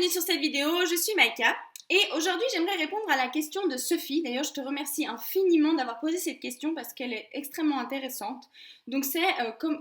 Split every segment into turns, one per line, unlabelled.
bienvenue sur cette vidéo, je suis Maïka et aujourd'hui j'aimerais répondre à la question de Sophie. D'ailleurs je te remercie infiniment d'avoir posé cette question parce qu'elle est extrêmement intéressante. Donc c'est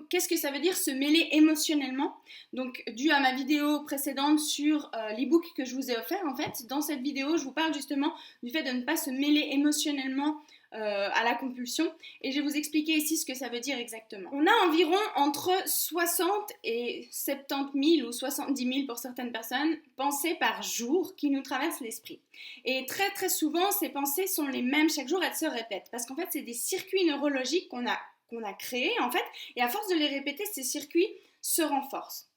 qu'est-ce que ça veut dire se mêler émotionnellement? Donc dû à ma vidéo précédente sur l'e-book que je vous ai offert, en fait dans cette vidéo je vous parle justement du fait de ne pas se mêler émotionnellement à la compulsion et je vais vous expliquer ici ce que ça veut dire exactement. On a environ entre 60 et 70 000 ou 70 000 pour certaines personnes pensées par jour qui nous traversent l'esprit. Et très souvent ces pensées sont les mêmes chaque jour, elles se répètent parce qu'en fait c'est des circuits neurologiques qu'on a créés en fait et à force de les répéter ces circuits se renforcent.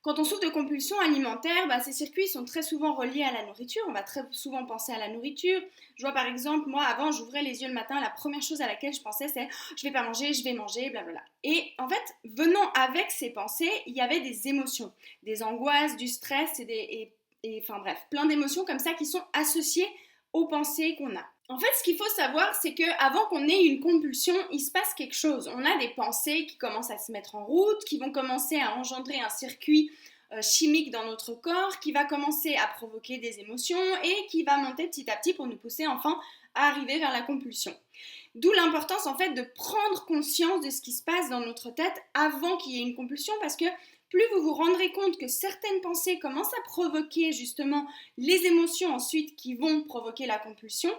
Quand on souffre de compulsions alimentaires, ces circuits sont très souvent reliés à la nourriture. On va très souvent penser à la nourriture. Je vois par exemple, moi avant, j'ouvrais les yeux le matin, la première chose à laquelle je pensais c'est « je vais pas manger, je vais manger, blablabla ». Et en fait, venant avec ces pensées, il y avait des émotions, des angoisses, du stress et enfin bref, plein d'émotions comme ça qui sont associées aux pensées qu'on a. En fait, ce qu'il faut savoir, c'est qu'avant qu'on ait une compulsion, il se passe quelque chose. On a des pensées qui commencent à se mettre en route, qui vont commencer à engendrer un circuit chimique dans notre corps, qui va commencer à provoquer des émotions et qui va monter petit à petit pour nous pousser enfin à arriver vers la compulsion. D'où l'importance en fait de prendre conscience de ce qui se passe dans notre tête avant qu'il y ait une compulsion parce que plus vous vous rendrez compte que certaines pensées commencent à provoquer justement les émotions ensuite qui vont provoquer la compulsion,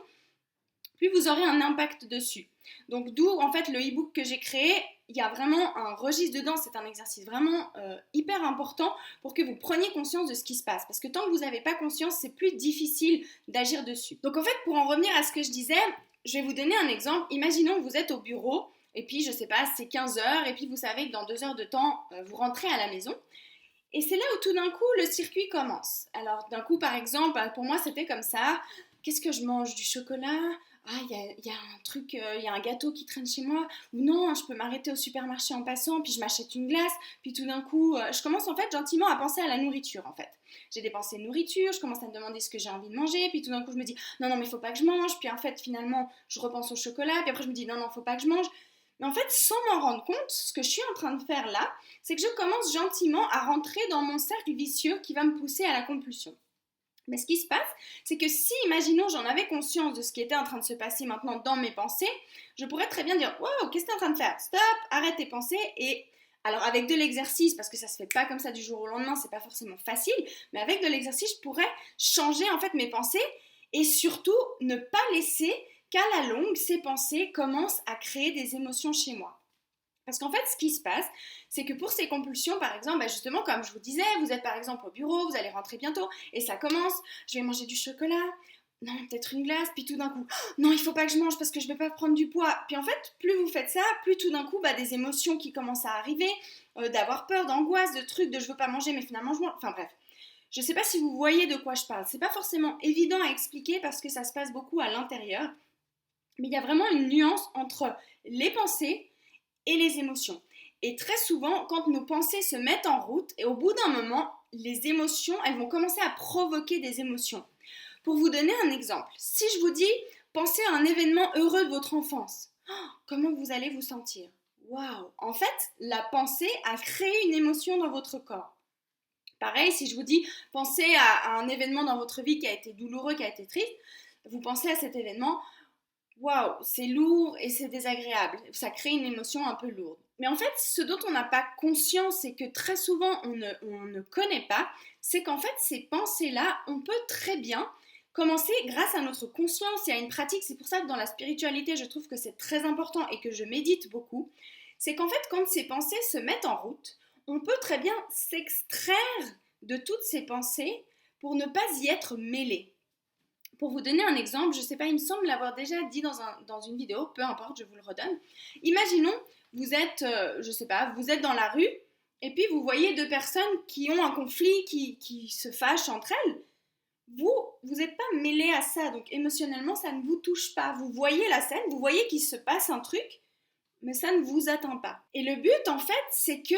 plus vous aurez un impact dessus. Donc d'où en fait le e-book que j'ai créé, il y a vraiment un registre dedans, c'est un exercice vraiment hyper important pour que vous preniez conscience de ce qui se passe. Parce que tant que vous n'avez pas conscience, c'est plus difficile d'agir dessus. Donc en fait, pour en revenir à ce que je disais, je vais vous donner un exemple. Imaginons que vous êtes au bureau, et puis je sais pas, c'est 15 heures, et puis vous savez que dans 2 heures de temps, vous rentrez à la maison. Et c'est là où tout d'un coup, le circuit commence. Alors d'un coup, par exemple, pour moi c'était comme ça, qu'est-ce que je mange? Du chocolat? Ah, il y a un truc, il y a un gâteau qui traîne chez moi, ou non, je peux m'arrêter au supermarché en passant, puis je m'achète une glace, puis tout d'un coup, je commence en fait gentiment à penser à la nourriture en fait. J'ai des pensées de nourriture, je commence à me demander ce que j'ai envie de manger, puis tout d'un coup je me dis non mais faut pas que je mange, puis en fait finalement je repense au chocolat, puis après je me dis non faut pas que je mange. Mais en fait, sans m'en rendre compte, ce que je suis en train de faire là, c'est que je commence gentiment à rentrer dans mon cercle vicieux qui va me pousser à la compulsion. Mais ce qui se passe, c'est que si, imaginons, j'en avais conscience de ce qui était en train de se passer maintenant dans mes pensées, je pourrais très bien dire « Wow, qu'est-ce que tu es en train de faire? Stop, arrête tes pensées » et alors avec de l'exercice, parce que ça se fait pas comme ça du jour au lendemain, c'est pas forcément facile, mais avec de l'exercice, je pourrais changer en fait mes pensées et surtout ne pas laisser qu'à la longue, ces pensées commencent à créer des émotions chez moi. Parce qu'en fait, ce qui se passe, c'est que pour ces compulsions, par exemple, justement, comme je vous disais, vous êtes par exemple au bureau, vous allez rentrer bientôt, et ça commence, je vais manger du chocolat, non, peut-être une glace, puis tout d'un coup, non, il faut pas que je mange parce que je vais pas prendre du poids. Puis en fait, plus vous faites ça, plus tout d'un coup, des émotions qui commencent à arriver, d'avoir peur, d'angoisse, de trucs, de je veux pas manger, mais finalement je mange, enfin bref. Je sais pas si vous voyez de quoi je parle, c'est pas forcément évident à expliquer parce que ça se passe beaucoup à l'intérieur, mais il y a vraiment une nuance entre les pensées et les émotions. Et très souvent, quand nos pensées se mettent en route, et au bout d'un moment, les émotions, elles vont commencer à provoquer des émotions. Pour vous donner un exemple, si je vous dis, pensez à un événement heureux de votre enfance, comment vous allez vous sentir? Waouh! En fait, la pensée a créé une émotion dans votre corps. Pareil, si je vous dis, pensez à un événement dans votre vie qui a été douloureux, qui a été triste, vous pensez à cet événement, waouh, c'est lourd et c'est désagréable. Ça crée une émotion un peu lourde. Mais en fait, ce dont on n'a pas conscience et que très souvent on ne connaît pas, c'est qu'en fait, ces pensées-là, on peut très bien commencer grâce à notre conscience et à une pratique. C'est pour ça que dans la spiritualité, je trouve que c'est très important et que je médite beaucoup. C'est qu'en fait, quand ces pensées se mettent en route, on peut très bien s'extraire de toutes ces pensées pour ne pas y être mêlé. Pour vous donner un exemple, je ne sais pas, il me semble l'avoir déjà dit dans une vidéo, peu importe, je vous le redonne. Imaginons, vous êtes, je ne sais pas, vous êtes dans la rue et puis vous voyez deux personnes qui ont un conflit, qui se fâchent entre elles. Vous n'êtes pas mêlé à ça, donc émotionnellement, ça ne vous touche pas. Vous voyez la scène, vous voyez qu'il se passe un truc, mais ça ne vous atteint pas. Et le but, en fait, c'est que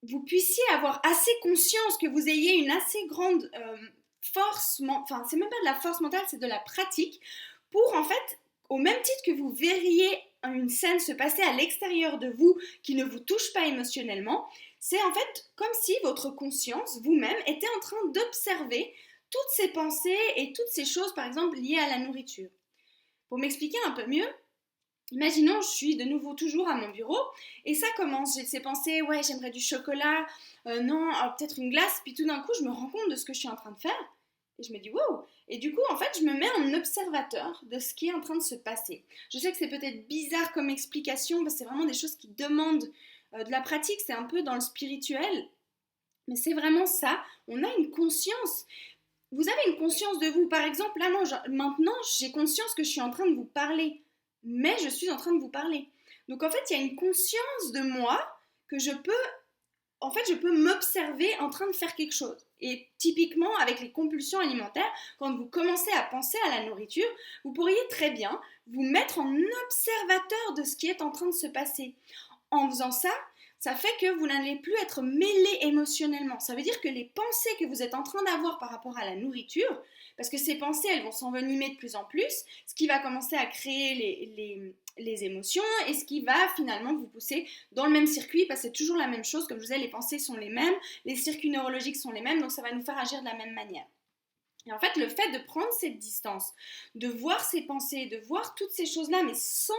vous puissiez avoir assez conscience, que vous ayez une assez grande force, enfin c'est même pas de la force mentale, c'est de la pratique pour en fait, au même titre que vous verriez une scène se passer à l'extérieur de vous qui ne vous touche pas émotionnellement, C'est en fait comme si votre conscience, vous-même, était en train d'observer toutes ces pensées et toutes ces choses, par exemple, liées à la nourriture. Pour m'expliquer un peu mieux, imaginons, je suis de nouveau toujours à mon bureau et ça commence, j'ai ces pensées, ouais, j'aimerais du chocolat, non, peut-être une glace, puis tout d'un coup, je me rends compte de ce que je suis en train de faire et je me dis, wow! Et du coup, en fait, je me mets en observateur de ce qui est en train de se passer. Je sais que c'est peut-être bizarre comme explication, parce que c'est vraiment des choses qui demandent de la pratique, c'est un peu dans le spirituel, mais c'est vraiment ça, on a une conscience. Vous avez une conscience de vous. Par exemple, là, maintenant, j'ai conscience que je suis en train de vous parler. Mais je suis en train de vous parler. Donc, en fait, il y a une conscience de moi que je peux... En fait, je peux m'observer en train de faire quelque chose. Et typiquement, avec les compulsions alimentaires, quand vous commencez à penser à la nourriture, vous pourriez très bien vous mettre en observateur de ce qui est en train de se passer. En faisant ça, ça fait que vous n'allez plus être mêlé émotionnellement. Ça veut dire que les pensées que vous êtes en train d'avoir par rapport à la nourriture, parce que ces pensées, elles vont s'envenimer de plus en plus, ce qui va commencer à créer les émotions et ce qui va finalement vous pousser dans le même circuit, parce que c'est toujours la même chose, comme je vous disais, les pensées sont les mêmes, les circuits neurologiques sont les mêmes, donc ça va nous faire agir de la même manière. Et en fait, le fait de prendre cette distance, de voir ces pensées, de voir toutes ces choses-là, mais sans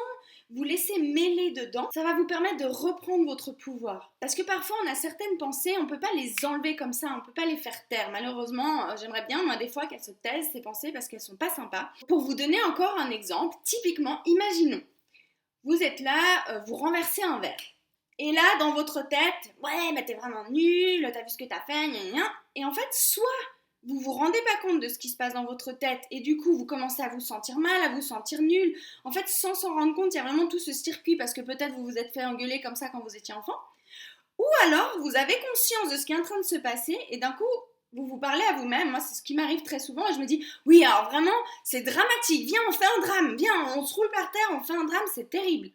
vous laisser mêler dedans, ça va vous permettre de reprendre votre pouvoir. Parce que parfois, on a certaines pensées, on ne peut pas les enlever comme ça, on ne peut pas les faire taire. Malheureusement, j'aimerais bien, moi, des fois, qu'elles se taisent, ces pensées, parce qu'elles ne sont pas sympas. Pour vous donner encore un exemple, typiquement, imaginons, vous êtes là, vous renversez un verre. Et là, dans votre tête, ouais, mais t'es vraiment nul, t'as vu ce que t'as fait, gna gna. Et en fait, soit vous vous rendez pas compte de ce qui se passe dans votre tête et du coup vous commencez à vous sentir mal, à vous sentir nul. En fait, sans s'en rendre compte, il y a vraiment tout ce circuit parce que peut-être vous vous êtes fait engueuler comme ça quand vous étiez enfant. Ou alors vous avez conscience de ce qui est en train de se passer et d'un coup vous vous parlez à vous-même. Moi, c'est ce qui m'arrive très souvent et je me dis oui, alors vraiment c'est dramatique. Viens, on fait un drame. Viens, on se roule par terre, on fait un drame, c'est terrible.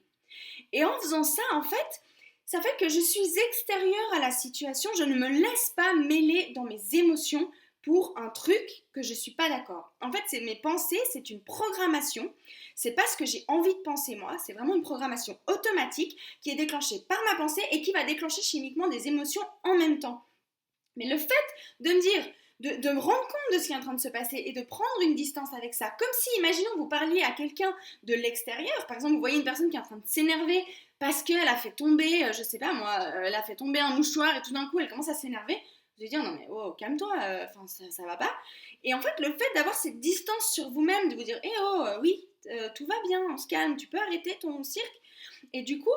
Et en faisant ça, en fait, ça fait que je suis extérieure à la situation. Je ne me laisse pas mêler dans mes émotions pour un truc que je ne suis pas d'accord. En fait, c'est mes pensées, c'est une programmation. C'est pas ce que j'ai envie de penser moi, c'est vraiment une programmation automatique qui est déclenchée par ma pensée et qui va déclencher chimiquement des émotions en même temps. Mais le fait de me dire, de me rendre compte de ce qui est en train de se passer et de prendre une distance avec ça, comme si, imaginons, vous parliez à quelqu'un de l'extérieur, par exemple, vous voyez une personne qui est en train de s'énerver parce qu'elle a fait tomber, je sais pas moi, elle a fait tomber un mouchoir et tout d'un coup elle commence à s'énerver, vous allez dire non mais oh calme-toi, ça va pas. Et en fait le fait d'avoir cette distance sur vous-même, de vous dire oui, tout va bien, on se calme, tu peux arrêter ton cirque, et du coup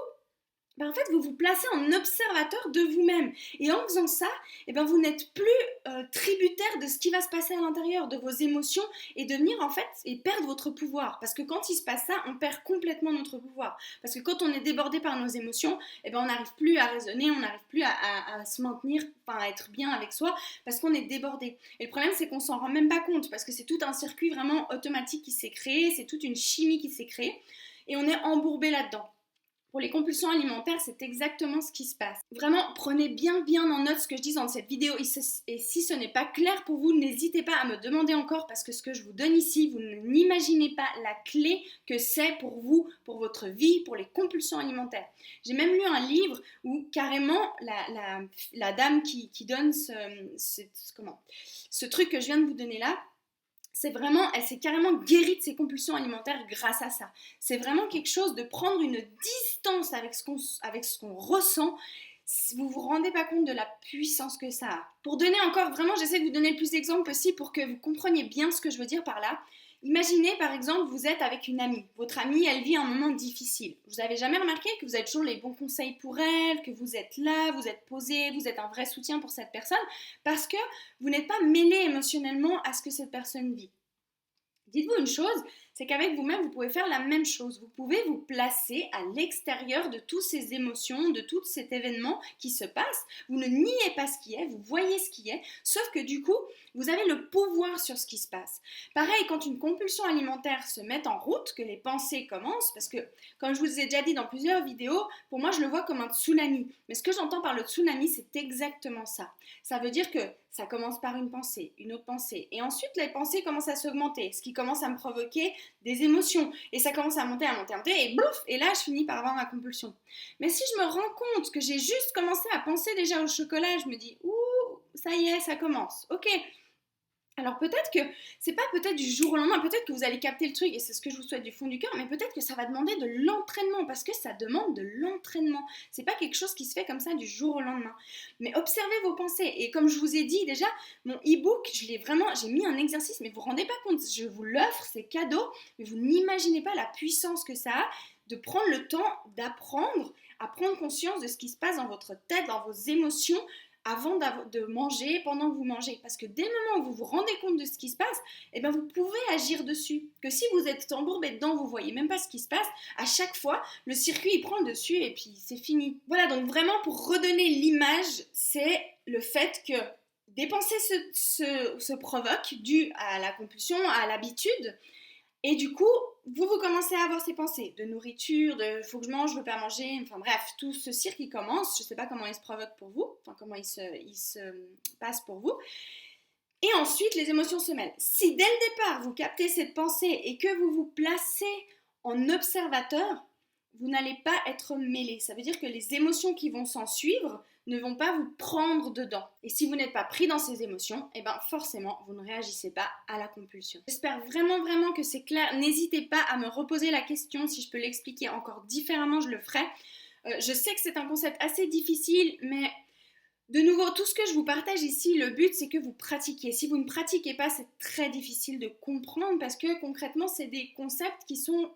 en fait, vous vous placez en observateur de vous-même. Et en faisant ça, vous n'êtes plus tributaire de ce qui va se passer à l'intérieur, de vos émotions, et devenir en fait, et perdre votre pouvoir. Parce que quand il se passe ça, on perd complètement notre pouvoir. Parce que quand on est débordé par nos émotions, on n'arrive plus à raisonner, on n'arrive plus à se maintenir, à être bien avec soi, parce qu'on est débordé. Et le problème, c'est qu'on s'en rend même pas compte, parce que c'est tout un circuit vraiment automatique qui s'est créé, c'est toute une chimie qui s'est créée, et on est embourbé là-dedans. Pour les compulsions alimentaires, c'est exactement ce qui se passe. Vraiment, prenez bien en note ce que je dis dans cette vidéo. Et si ce n'est pas clair pour vous, n'hésitez pas à me demander encore parce que ce que je vous donne ici, vous n'imaginez pas la clé que c'est pour vous, pour votre vie, pour les compulsions alimentaires. J'ai même lu un livre où carrément la dame qui donne ce truc que je viens de vous donner là, elle s'est carrément guérie de ses compulsions alimentaires grâce à ça. C'est vraiment quelque chose de prendre une distance avec ce qu'on ressent. Vous vous rendez pas compte de la puissance que ça a. Pour donner encore, vraiment, j'essaie de vous donner le plus d'exemples possible pour que vous compreniez bien ce que je veux dire par là. Imaginez par exemple, vous êtes avec une amie. Votre amie, elle vit un moment difficile. Vous avez jamais remarqué que vous avez toujours les bons conseils pour elle, que vous êtes là, vous êtes posé, vous êtes un vrai soutien pour cette personne, parce que vous n'êtes pas mêlé émotionnellement à ce que cette personne vit. Dites-vous une chose, c'est qu'avec vous-même, vous pouvez faire la même chose. Vous pouvez vous placer à l'extérieur de toutes ces émotions, de tout cet événement qui se passe. Vous ne niez pas ce qui est, vous voyez ce qui est, sauf que du coup, vous avez le pouvoir sur ce qui se passe. Pareil, quand une compulsion alimentaire se met en route, que les pensées commencent, parce que, comme je vous ai déjà dit dans plusieurs vidéos, pour moi, je le vois comme un tsunami. Mais ce que j'entends par le tsunami, c'est exactement ça. Ça veut dire que ça commence par une pensée, une autre pensée, et ensuite les pensées commencent à s'augmenter, ce qui commence à me provoquer des émotions. Et ça commence à monter, et blouf, et là, je finis par avoir ma compulsion. Mais si je me rends compte que j'ai juste commencé à penser déjà au chocolat, je me dis, ouh, ça y est, ça commence. Ok, alors peut-être que c'est pas peut-être du jour au lendemain, peut-être que vous allez capter le truc et c'est ce que je vous souhaite du fond du cœur, mais peut-être que ça va demander de l'entraînement parce que ça demande de l'entraînement. C'est pas quelque chose qui se fait comme ça du jour au lendemain. Mais observez vos pensées et comme je vous ai dit déjà, mon e-book, j'ai mis un exercice, mais vous vous rendez pas compte, je vous l'offre, c'est cadeau, mais vous n'imaginez pas la puissance que ça a de prendre le temps d'apprendre à prendre conscience de ce qui se passe dans votre tête, dans vos émotions avant de manger, pendant que vous mangez. Parce que dès le moment où vous vous rendez compte de ce qui se passe, eh ben vous pouvez agir dessus. Que si vous êtes embourbé dedans, vous voyez même pas ce qui se passe, à chaque fois, le circuit il prend le dessus et puis c'est fini. Voilà, donc vraiment pour redonner l'image, c'est le fait que des pensées se provoquent dû à la compulsion, à l'habitude. Et du coup, vous commencez à avoir ces pensées de nourriture, de faut que je mange, je veux pas manger, enfin bref, tout ce cirque qui commence, je sais pas comment il se provoque pour vous, enfin comment il se passe pour vous. Et ensuite, les émotions se mêlent. Si dès le départ, vous captez cette pensée et que vous vous placez en observateur, vous n'allez pas être mêlé. Ça veut dire que les émotions qui vont s'en suivre ne vont pas vous prendre dedans. Et si vous n'êtes pas pris dans ces émotions, eh ben forcément, vous ne réagissez pas à la compulsion. J'espère vraiment que c'est clair. N'hésitez pas à me reposer la question. Si je peux l'expliquer encore différemment, je le ferai. Je sais que c'est un concept assez difficile, mais de nouveau, tout ce que je vous partage ici, le but c'est que vous pratiquiez. Si vous ne pratiquez pas, c'est très difficile de comprendre parce que concrètement, c'est des concepts qui sont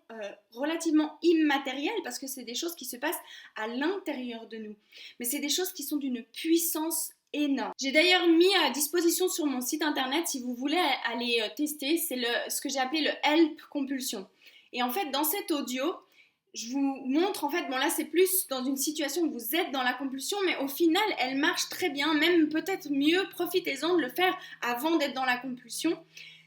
relativement immatériels parce que c'est des choses qui se passent à l'intérieur de nous. Mais c'est des choses qui sont d'une puissance énorme. J'ai d'ailleurs mis à disposition sur mon site internet, si vous voulez aller tester, c'est ce que j'ai appelé le Help Compulsion. Et en fait, dans cet audio, je vous montre, en fait, bon là c'est plus dans une situation où vous êtes dans la compulsion, mais au final elle marche très bien, même peut-être mieux, profitez-en de le faire avant d'être dans la compulsion.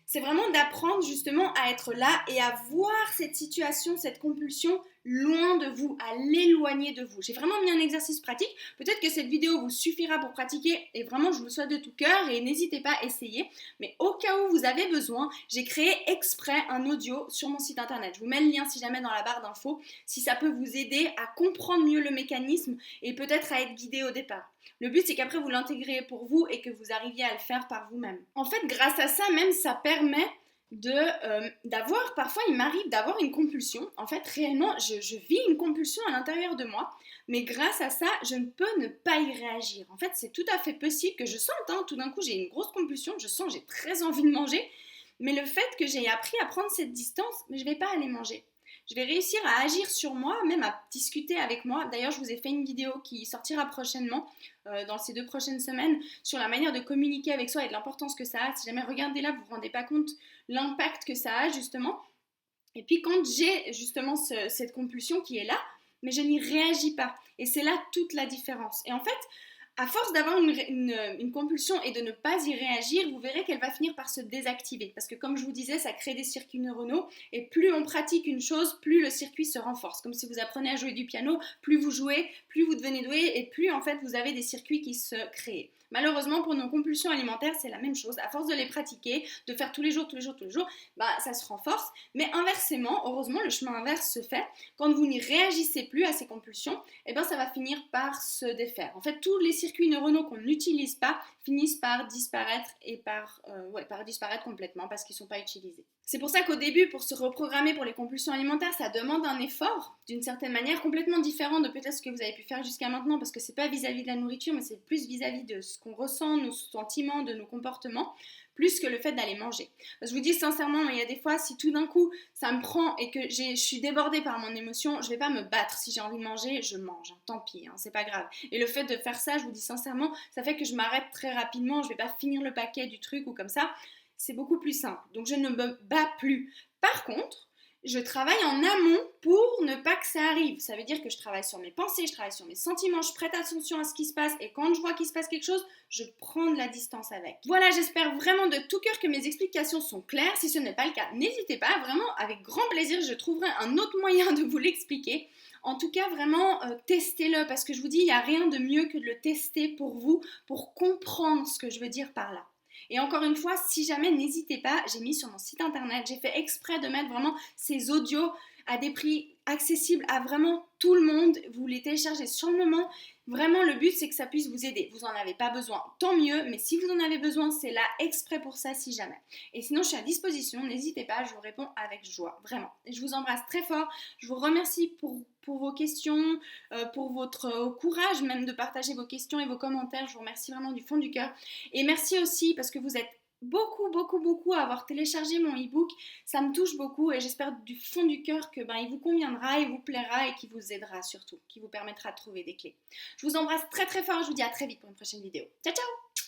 C'est vraiment d'apprendre justement à être là et à voir cette situation, cette compulsion loin de vous, à l'éloigner de vous. J'ai vraiment mis un exercice pratique. Peut-être que cette vidéo vous suffira pour pratiquer et vraiment je vous le souhaite de tout cœur et n'hésitez pas à essayer. Mais au cas où vous avez besoin, j'ai créé exprès un audio sur mon site internet. Je vous mets le lien si jamais dans la barre d'infos, si ça peut vous aider à comprendre mieux le mécanisme et peut-être à être guidé au départ. Le but, c'est qu'après, vous l'intégriez pour vous et que vous arriviez à le faire par vous-même. En fait, grâce à ça, même, ça permet d'avoir, parfois, il m'arrive d'avoir une compulsion. En fait, réellement, je vis une compulsion à l'intérieur de moi, mais grâce à ça, je ne peux ne pas y réagir. En fait, c'est tout à fait possible que je sente, tout d'un coup, j'ai une grosse compulsion, je sens, j'ai très envie de manger, mais le fait que j'ai appris à prendre cette distance, mais je ne vais pas aller manger. Je vais réussir à agir sur moi, même à discuter avec moi. D'ailleurs, je vous ai fait une vidéo qui sortira prochainement, dans ces 2 prochaines semaines, sur la manière de communiquer avec soi et de l'importance que ça a. Si jamais regardez là, vous ne vous rendez pas compte l'impact que ça a justement. Et puis quand j'ai justement cette compulsion qui est là, mais je n'y réagis pas. Et c'est là toute la différence. Et en fait, à force d'avoir une compulsion et de ne pas y réagir, vous verrez qu'elle va finir par se désactiver. Parce que comme je vous disais, ça crée des circuits neuronaux. Et plus on pratique une chose, plus le circuit se renforce. Comme si vous apprenez à jouer du piano, plus vous jouez, plus vous devenez doué et plus en fait vous avez des circuits qui se créent. Malheureusement, pour nos compulsions alimentaires, c'est la même chose. À force de les pratiquer, de faire tous les jours, ça se renforce. Mais inversement, heureusement, le chemin inverse se fait. Quand vous n'y réagissez plus à ces compulsions, ça va finir par se défaire. En fait, tous les circuits neuronaux qu'on n'utilise pas finissent par disparaître et par disparaître complètement parce qu'ils ne sont pas utilisés. C'est pour ça qu'au début, pour se reprogrammer pour les compulsions alimentaires, ça demande un effort, d'une certaine manière, complètement différent de peut-être ce que vous avez pu faire jusqu'à maintenant, parce que c'est pas vis-à-vis de la nourriture, mais c'est plus vis-à-vis de ce qu'on ressent, nos sentiments, de nos comportements, plus que le fait d'aller manger. Parce que je vous dis sincèrement, il y a des fois, si tout d'un coup, ça me prend et que je suis débordée par mon émotion, je vais pas me battre. Si j'ai envie de manger, je mange. Tant pis, c'est pas grave. Et le fait de faire ça, je vous dis sincèrement, ça fait que je m'arrête très rapidement, je vais pas finir le paquet du truc ou comme ça. C'est beaucoup plus simple. Donc je ne me bats plus. Par contre, je travaille en amont pour ne pas que ça arrive. Ça veut dire que je travaille sur mes pensées, je travaille sur mes sentiments, je prête attention à ce qui se passe et quand je vois qu'il se passe quelque chose, je prends de la distance avec. Voilà, j'espère vraiment de tout cœur que mes explications sont claires. Si ce n'est pas le cas, n'hésitez pas, vraiment avec grand plaisir, je trouverai un autre moyen de vous l'expliquer. En tout cas, vraiment, testez-le parce que je vous dis, il n'y a rien de mieux que de le tester pour vous, pour comprendre ce que je veux dire par là. Et encore une fois, si jamais, n'hésitez pas, j'ai mis sur mon site internet, j'ai fait exprès de mettre vraiment ces audios à des prix accessibles à vraiment tout le monde. Vous les téléchargez sur le moment. Vraiment, le but, c'est que ça puisse vous aider. Vous n'en avez pas besoin, tant mieux, mais si vous en avez besoin, c'est là exprès pour ça si jamais. Et sinon, je suis à disposition, n'hésitez pas, je vous réponds avec joie, vraiment. Et je vous embrasse très fort, je vous remercie pour vos questions, pour votre courage même de partager vos questions et vos commentaires. Je vous remercie vraiment du fond du cœur. Et merci aussi parce que vous êtes beaucoup à avoir téléchargé mon e-book. Ça me touche beaucoup et j'espère du fond du cœur que il vous conviendra, il vous plaira et qu'il vous aidera surtout, qui vous permettra de trouver des clés. Je vous embrasse très fort, je vous dis à très vite pour une prochaine vidéo. Ciao ciao.